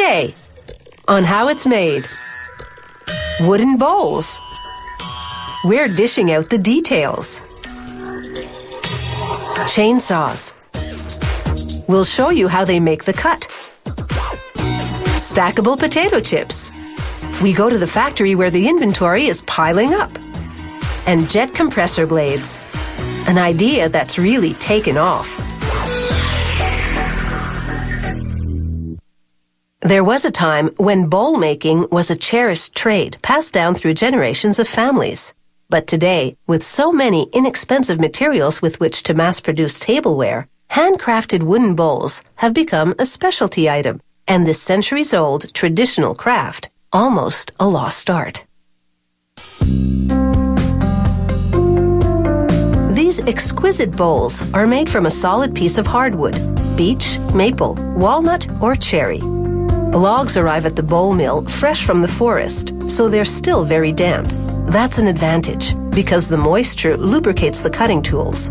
Today, on how it's made. Wooden bowls. We're dishing out the details. Chainsaws. We'll show you how they make the cut. Stackable potato chips. We go to the factory where the inventory is piling up. And jet compressor blades. An idea that's really taken off. There was a time when bowl making was a cherished trade passed down through generations of families. But today, with so many inexpensive materials with which to mass-produce tableware, handcrafted wooden bowls have become a specialty item, and this centuries-old traditional craft almost a lost art. These exquisite bowls are made from a solid piece of hardwood, beech, maple, walnut, or cherry. Logs arrive at the bowl mill fresh from the forest, so they're still very damp. That's an advantage, because the moisture lubricates the cutting tools.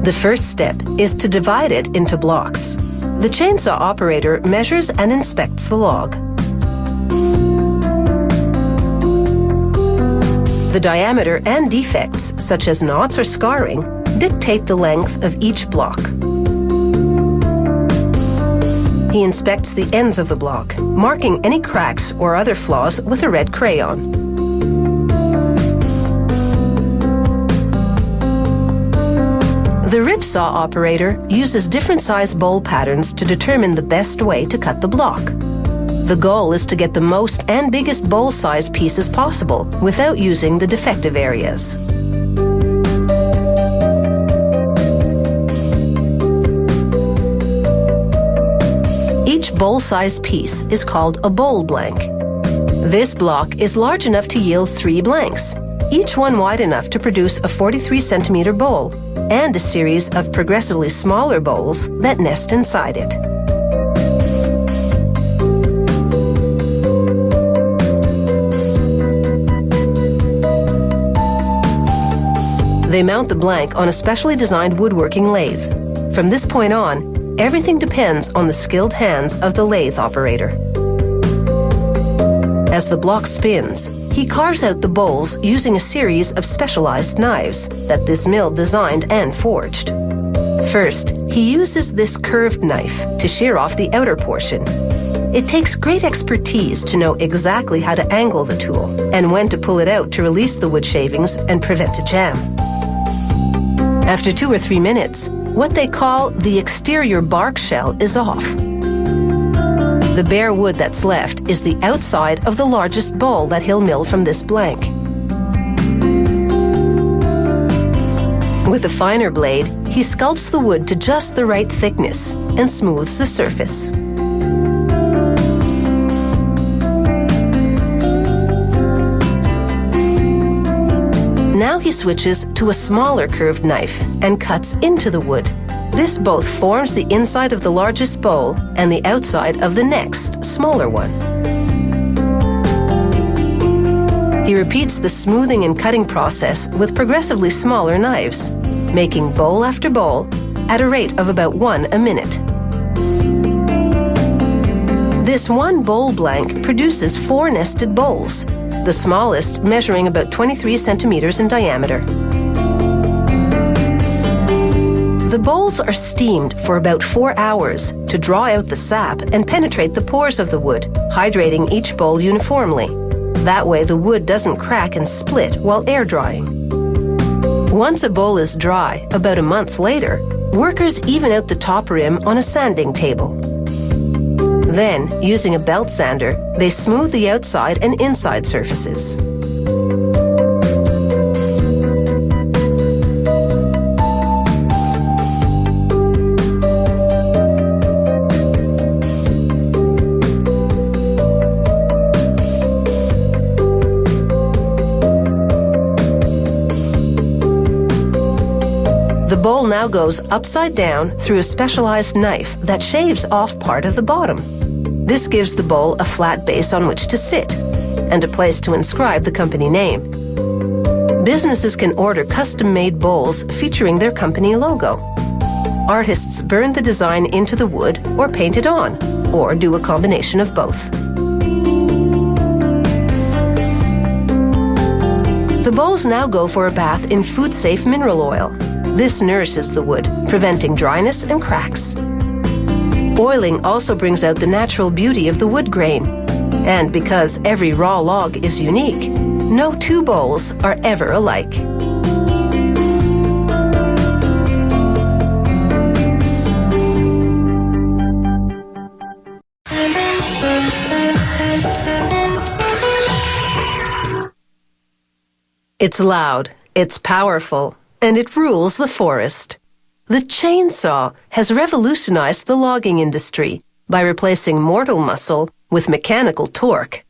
The first step is to divide it into blocks. The chainsaw operator measures and inspects the log. The diameter and defects, such as knots or scarring, dictate the length of each block. He inspects the ends of the block, marking any cracks or other flaws with a red crayon. The ripsaw operator uses different size bowl patterns to determine the best way to cut the block. The goal is to get the most and biggest bowl size pieces possible without using the defective areas. Each bowl-sized piece is called a bowl blank. This block is large enough to yield 3 blanks, each one wide enough to produce a 43-centimeter bowl and a series of progressively smaller bowls that nest inside it. They mount the blank on a specially designed woodworking lathe. From this point on, everything depends on the skilled hands of the lathe operator. As the block spins, he carves out the bowls using a series of specialized knives that this mill designed and forged. First, he uses this curved knife to shear off the outer portion. It takes great expertise to know exactly how to angle the tool and when to pull it out to release the wood shavings and prevent a jam. After 2 or 3 minutes, what they call the exterior bark shell is off. The bare wood that's left is the outside of the largest bowl that he'll mill from this blank. With a finer blade, he sculpts the wood to just the right thickness and smooths the surface. Now he switches to a smaller curved knife and cuts into the wood. This both forms the inside of the largest bowl and the outside of the next, smaller one. He repeats the smoothing and cutting process with progressively smaller knives, making bowl after bowl at a rate of about 1 a minute. This one bowl blank produces 4 nested bowls, the smallest measuring about 23 centimeters in diameter. The bowls are steamed for about 4 hours to draw out the sap and penetrate the pores of the wood, hydrating each bowl uniformly. That way the wood doesn't crack and split while air drying. Once a bowl is dry, about a month later, workers even out the top rim on a sanding table. Then, using a belt sander, they smooth the outside and inside surfaces. The bowl now goes upside down through a specialized knife that shaves off part of the bottom. This gives the bowl a flat base on which to sit and a place to inscribe the company name. Businesses can order custom-made bowls featuring their company logo. Artists burn the design into the wood or paint it on, or do a combination of both. The bowls now go for a bath in food-safe mineral oil. This nourishes the wood, preventing dryness and cracks. Oiling also brings out the natural beauty of the wood grain. And because every raw log is unique, no two bowls are ever alike. It's loud, it's powerful, and it rules the forest. The chainsaw has revolutionized the logging industry by replacing mortal muscle with mechanical torque.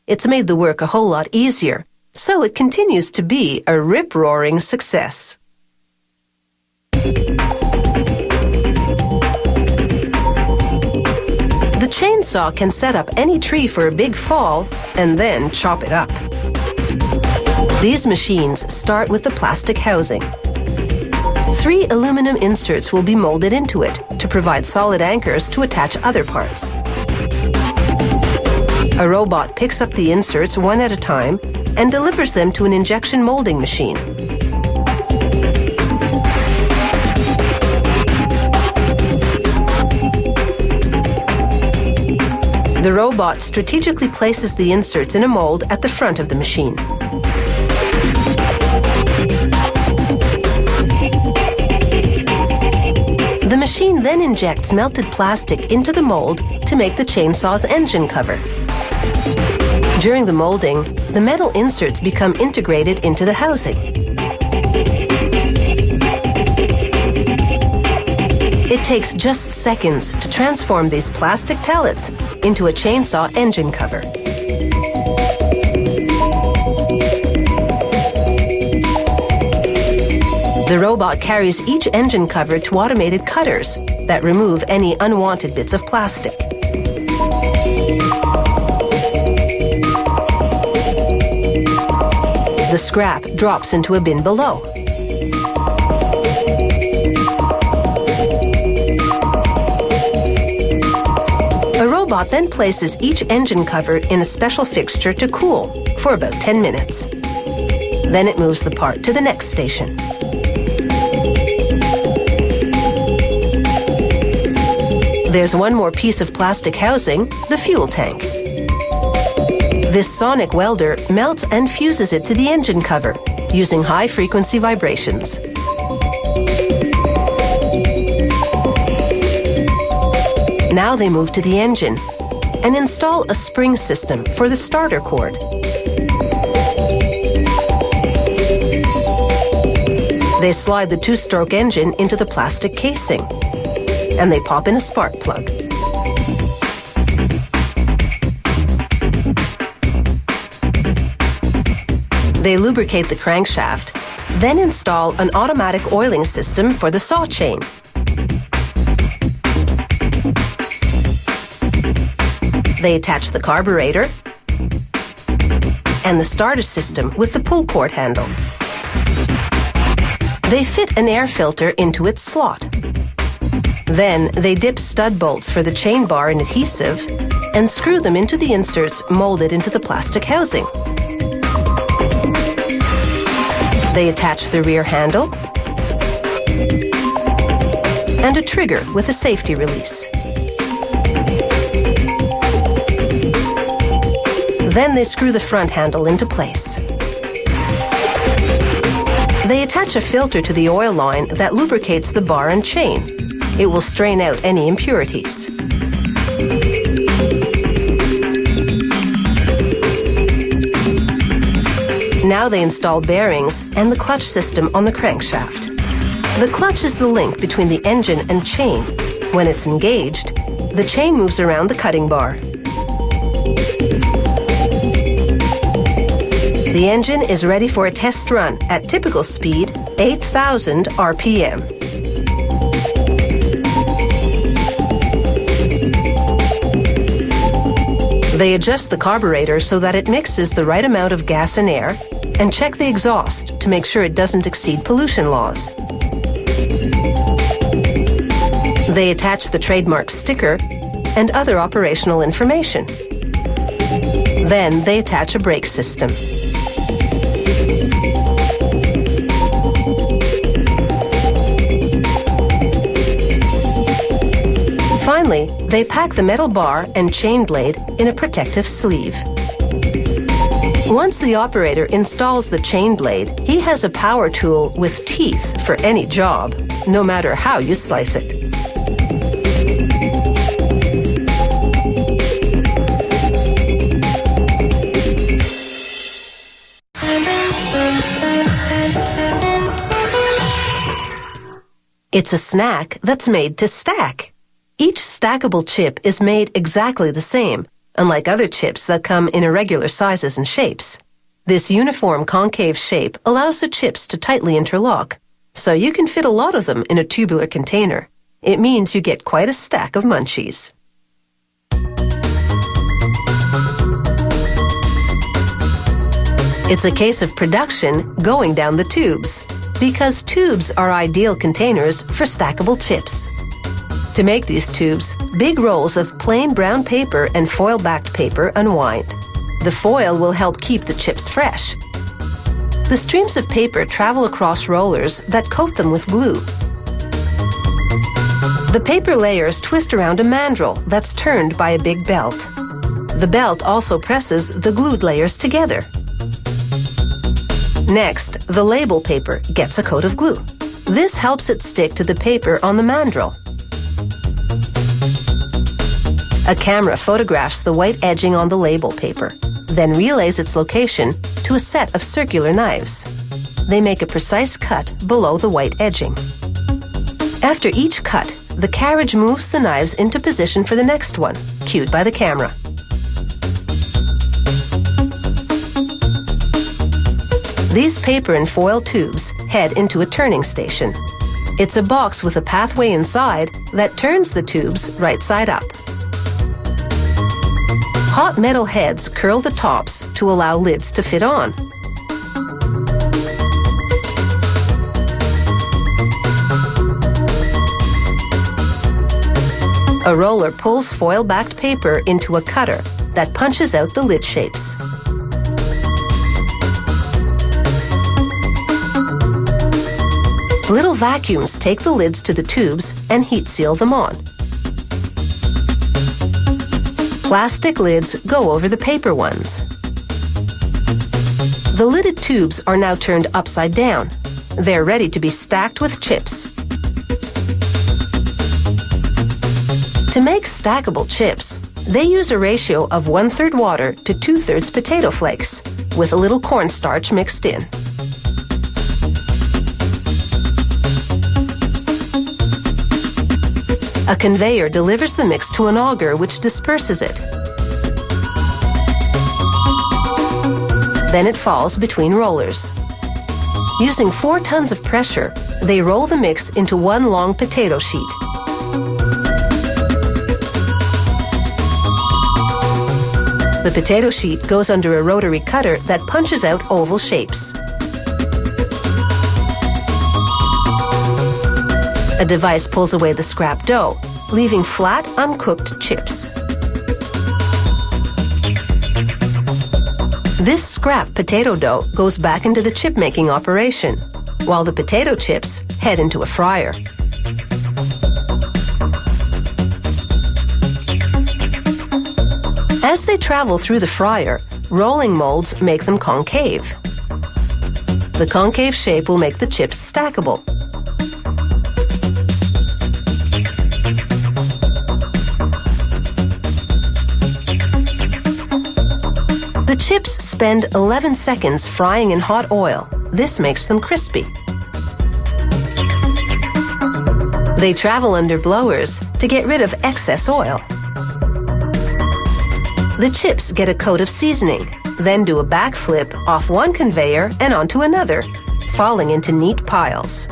It's made the work a whole lot easier, so it continues to be a rip-roaring success. The chainsaw can set up any tree for a big fall and then chop it up. These machines start with the plastic housing. 3 aluminum inserts will be molded into it to provide solid anchors to attach other parts. A robot picks up the inserts one at a time and delivers them to an injection molding machine. The robot strategically places the inserts in a mold at the front of the machine. The machine then injects melted plastic into the mold to make the chainsaw's engine cover. During the molding, the metal inserts become integrated into the housing. It takes just seconds to transform these plastic pellets into a chainsaw engine cover. The robot carries each engine cover to automated cutters that remove any unwanted bits of plastic. The scrap drops into a bin below. A robot then places each engine cover in a special fixture to cool for about 10 minutes. Then it moves the part to the next station. There's one more piece of plastic housing, the fuel tank. This sonic welder melts and fuses it to the engine cover using high-frequency vibrations. Now they move to the engine and install a spring system for the starter cord. They slide the 2-stroke engine into the plastic casing, and they pop in a spark plug. They lubricate the crankshaft, then install an automatic oiling system for the saw chain. They attach the carburetor and the starter system with the pull cord handle. They fit an air filter into its slot. Then they dip stud bolts for the chain bar in adhesive and screw them into the inserts molded into the plastic housing. They attach the rear handle and a trigger with a safety release. Then they screw the front handle into place. They attach a filter to the oil line that lubricates the bar and chain. It will strain out any impurities. Now they install bearings and the clutch system on the crankshaft. The clutch is the link between the engine and chain. When it's engaged, the chain moves around the cutting bar. The engine is ready for a test run at typical speed, 8,000 RPM. They adjust the carburetor so that it mixes the right amount of gas and air and check the exhaust to make sure it doesn't exceed pollution laws. They attach the trademark sticker and other operational information. Then they attach a brake system. Finally, they pack the metal bar and chain blade in a protective sleeve. Once the operator installs the chain blade, he has a power tool with teeth for any job, no matter how you slice it. It's a snack that's made to stack. Each stackable chip is made exactly the same, unlike other chips that come in irregular sizes and shapes. This uniform concave shape allows the chips to tightly interlock, so you can fit a lot of them in a tubular container. It means you get quite a stack of munchies. It's a case of production going down the tubes, because tubes are ideal containers for stackable chips. To make these tubes, big rolls of plain brown paper and foil-backed paper unwind. The foil will help keep the chips fresh. The streams of paper travel across rollers that coat them with glue. The paper layers twist around a mandrel that's turned by a big belt. The belt also presses the glued layers together. Next, the label paper gets a coat of glue. This helps it stick to the paper on the mandrel. A camera photographs the white edging on the label paper, then relays its location to a set of circular knives. They make a precise cut below the white edging. After each cut, the carriage moves the knives into position for the next one, cued by the camera. These paper and foil tubes head into a turning station. It's a box with a pathway inside that turns the tubes right side up. Hot metal heads curl the tops to allow lids to fit on. A roller pulls foil-backed paper into a cutter that punches out the lid shapes. Little vacuums take the lids to the tubes and heat seal them on. Plastic lids go over the paper ones. The lidded tubes are now turned upside down. They're ready to be stacked with chips. To make stackable chips, they use a ratio of 1/3 water to 2/3 potato flakes, with a little cornstarch mixed in. A conveyor delivers the mix to an auger which disperses it. Then it falls between rollers. Using 4 tons of pressure, they roll the mix into one long potato sheet. The potato sheet goes under a rotary cutter that punches out oval shapes. A device pulls away the scrap dough, leaving flat, uncooked chips. This scrap potato dough goes back into the chip-making operation, while the potato chips head into a fryer. As they travel through the fryer, rolling molds make them concave. The concave shape will make the chips stackable. The chips spend 11 seconds frying in hot oil. This makes them crispy. They travel under blowers to get rid of excess oil. The chips get a coat of seasoning, then do a backflip off one conveyor and onto another, falling into neat piles.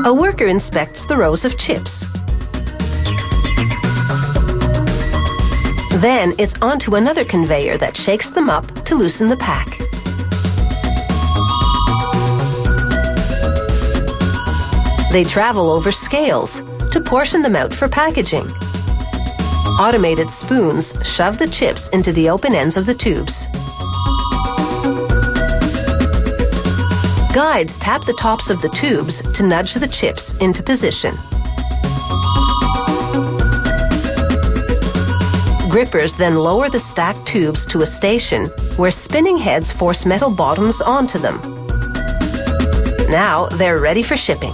A worker inspects the rows of chips. Then it's onto another conveyor that shakes them up to loosen the pack. They travel over scales to portion them out for packaging. Automated spoons shove the chips into the open ends of the tubes. Guides tap the tops of the tubes to nudge the chips into position. Grippers then lower the stacked tubes to a station where spinning heads force metal bottoms onto them. Now they're ready for shipping.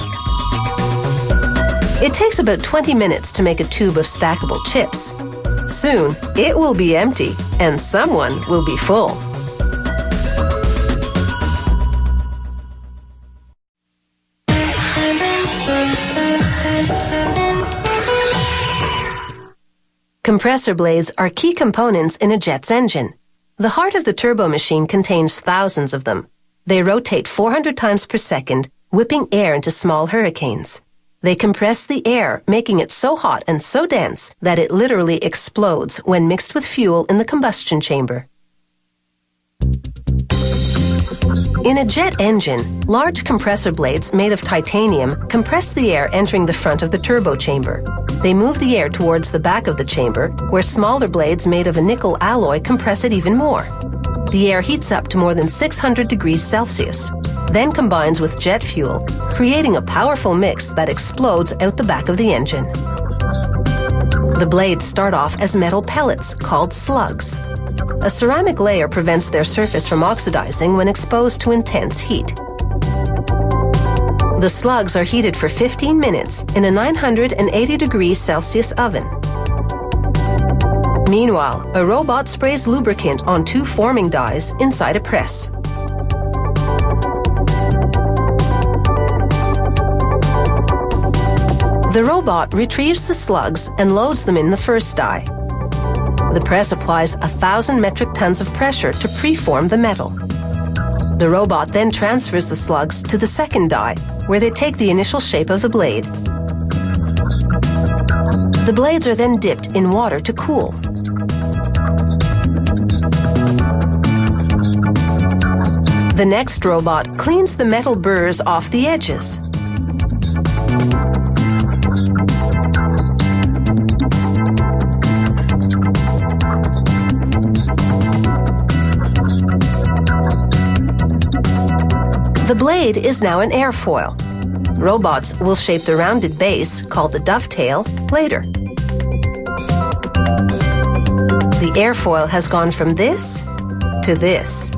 It takes about 20 minutes to make a tube of stackable chips. Soon, it will be empty and someone will be full. Compressor blades are key components in a jet's engine. The heart of the turbo machine contains thousands of them. They rotate 400 times per second, whipping air into small hurricanes. They compress the air, making it so hot and so dense that it literally explodes when mixed with fuel in the combustion chamber. In a jet engine, large compressor blades made of titanium compress the air entering the front of the turbo chamber. They move the air towards the back of the chamber, where smaller blades made of a nickel alloy compress it even more. The air heats up to more than 600 degrees Celsius, then combines with jet fuel, creating a powerful mix that explodes out the back of the engine. The blades start off as metal pellets called slugs. A ceramic layer prevents their surface from oxidizing when exposed to intense heat. The slugs are heated for 15 minutes in a 980 degrees Celsius oven. Meanwhile, a robot sprays lubricant on two forming dies inside a press. The robot retrieves the slugs and loads them in the first die. The press applies 1,000 metric tons of pressure to preform the metal. The robot then transfers the slugs to the second die, where they take the initial shape of the blade. The blades are then dipped in water to cool. The next robot cleans the metal burrs off the edges. The blade is now an airfoil. Robots will shape the rounded base, called the dovetail, later. The airfoil has gone from this to this.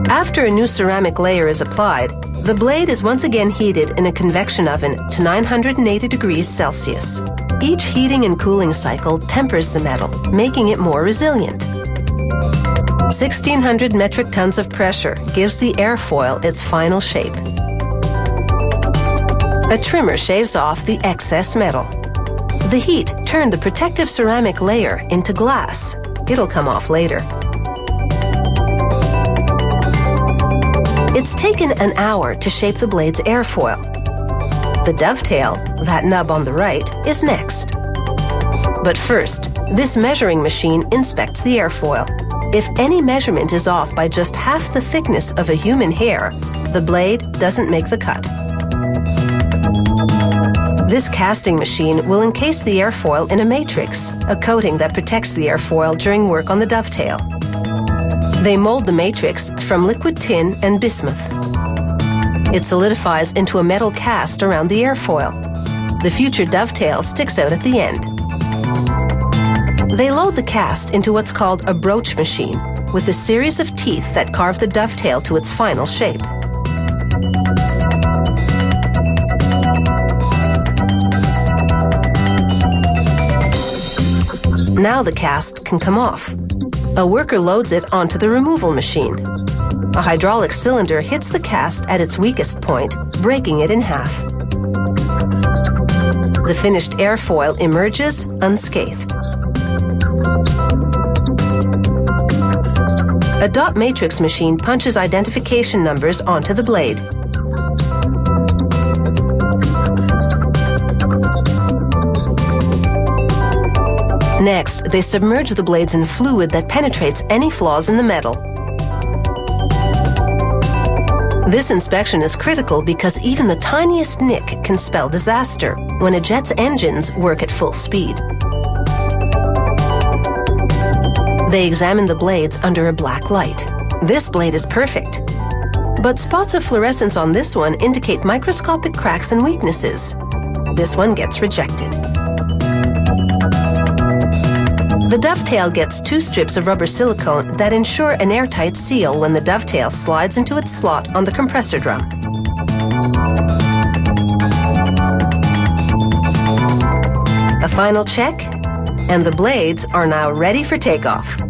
After a new ceramic layer is applied, the blade is once again heated in a convection oven to 980 degrees Celsius. Each heating and cooling cycle tempers the metal, making it more resilient. 1,600 metric tons of pressure gives the airfoil its final shape. A trimmer shaves off the excess metal. The heat turned the protective ceramic layer into glass. It'll come off later. It's taken an hour to shape the blade's airfoil. The dovetail, that nub on the right, is next. But first, this measuring machine inspects the airfoil. If any measurement is off by just half the thickness of a human hair, the blade doesn't make the cut. This casting machine will encase the airfoil in a matrix, a coating that protects the airfoil during work on the dovetail. They mold the matrix from liquid tin and bismuth. It solidifies into a metal cast around the airfoil. The future dovetail sticks out at the end. They load the cast into what's called a broach machine, with a series of teeth that carve the dovetail to its final shape. Now the cast can come off. A worker loads it onto the removal machine. A hydraulic cylinder hits the cast at its weakest point, breaking it in half. The finished airfoil emerges unscathed. A dot matrix machine punches identification numbers onto the blade. Next, they submerge the blades in fluid that penetrates any flaws in the metal. This inspection is critical because even the tiniest nick can spell disaster when a jet's engines work at full speed. They examine the blades under a black light. This blade is perfect. But spots of fluorescence on this one indicate microscopic cracks and weaknesses. This one gets rejected. The dovetail gets 2 strips of rubber silicone that ensure an airtight seal when the dovetail slides into its slot on the compressor drum. A final check, and the blades are now ready for takeoff.